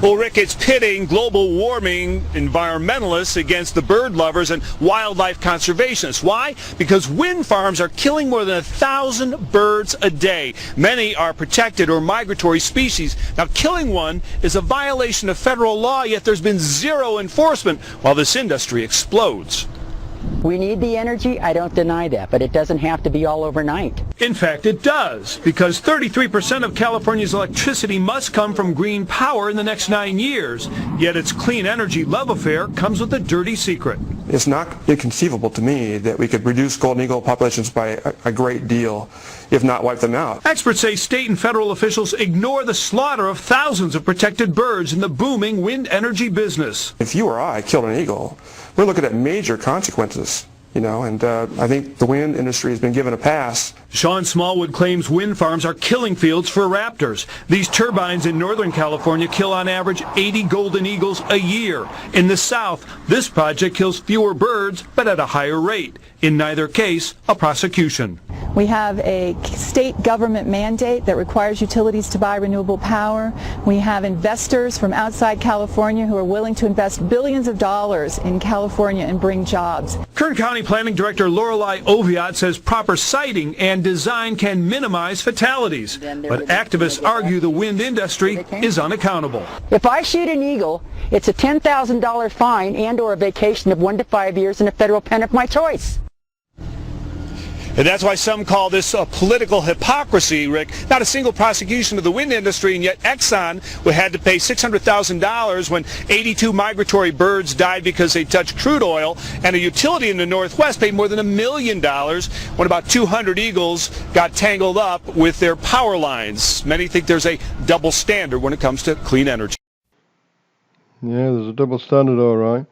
Well, Rick, it's pitting global warming environmentalists against the bird lovers and wildlife conservationists. Why? Because wind farms are killing more than 1,000 birds a day. Many are protected or migratory species. Now, killing one is a violation of federal law, yet there's been zero enforcement while this industry explodes. We need the energy, I don't deny that, but it doesn't have to be all overnight. In fact, it does, because 33% of California's electricity must come from green power in the next 9 years. Yet its clean energy love affair comes with a dirty secret. It's not inconceivable to me that we could reduce golden eagle populations by a great deal, if not wipe them out. Experts say state and federal officials ignore the slaughter of thousands of protected birds in the booming wind energy business. If you or I killed an eagle, we're looking at major consequences, and I think the wind industry has been given a pass. Sean Smallwood claims wind farms are killing fields for raptors. These turbines in Northern California kill on average 80 golden eagles a year. In the South, this project kills fewer birds, but at a higher rate. In neither case, a prosecution. We have a state government mandate that requires utilities to buy renewable power. We have investors from outside California who are willing to invest billions of dollars in California and bring jobs. Kern County Planning Director Lorelei Oviatt says proper siting and design can minimize fatalities, but activists argue the wind industry is unaccountable. If I shoot an eagle, it's a $10,000 fine and or a vacation of 1 to 5 years in a federal pen of my choice. And that's why some call this a political hypocrisy, Rick. Not a single prosecution of the wind industry, and yet Exxon had to pay $600,000 when 82 migratory birds died because they touched crude oil, and a utility in the Northwest paid more than $1 million when about 200 eagles got tangled up with their power lines. Many think there's a double standard when it comes to clean energy. Yeah, there's a double standard, all right.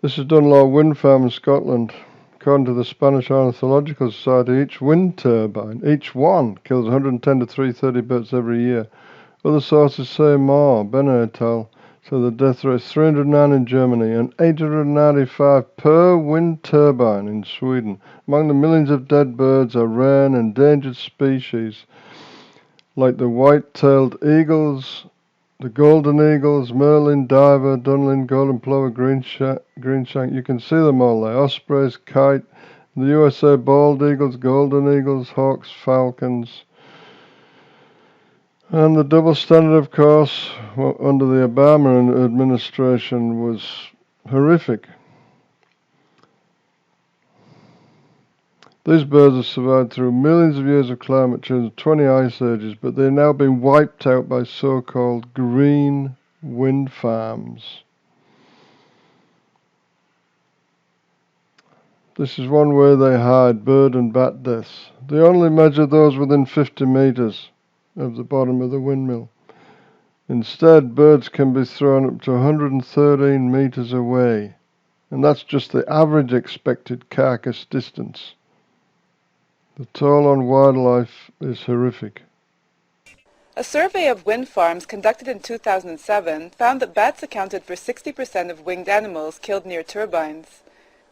This is Dunlaw Wind Farm in Scotland. According to the Spanish Ornithological Society, each wind turbine, each one, kills 110 to 330 birds every year. Other sources say more. Benner et al. So the death rate is 309 in Germany and 895 per wind turbine in Sweden. Among the millions of dead birds are rare and endangered species like the white-tailed eagles, the golden eagles, merlin, diver, dunlin, golden plover, greenshank. You can see them all there. Ospreys, kite, the USA bald eagles, golden eagles, hawks, falcons. And the double standard, of course, under the Obama administration was horrific. These birds have survived through millions of years of climate change and 20 ice ages, but they've now been wiped out by so-called green wind farms. This is one way they hide bird and bat deaths. They only measure those within 50 meters of the bottom of the windmill. Instead, birds can be thrown up to 113 meters away, and that's just the average expected carcass distance. The toll on wildlife is horrific. A survey of wind farms conducted in 2007 found that bats accounted for 60% of winged animals killed near turbines.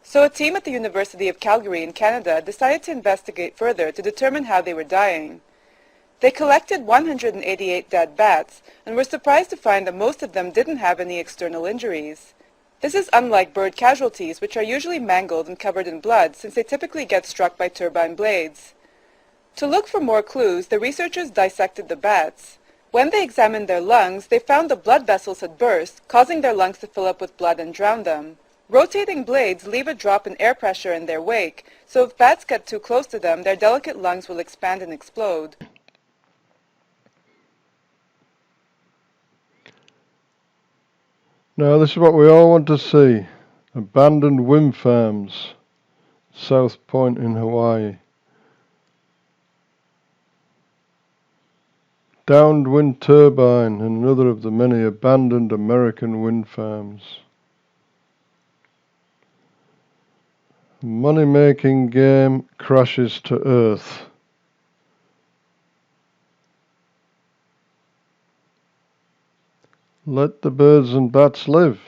So a team at the University of Calgary in Canada decided to investigate further to determine how they were dying. They collected 188 dead bats and were surprised to find that most of them didn't have any external injuries. This is unlike bird casualties, which are usually mangled and covered in blood, since they typically get struck by turbine blades. To look for more clues, the researchers dissected the bats. When they examined their lungs, they found the blood vessels had burst, causing their lungs to fill up with blood and drown them. Rotating blades leave a drop in air pressure in their wake, so if bats get too close to them, their delicate lungs will expand and explode. Now this is what we all want to see. Abandoned wind farms. South Point in Hawaii. Downed wind turbine and another of the many abandoned American wind farms. Money-making game crashes to earth. Let the birds and bats live.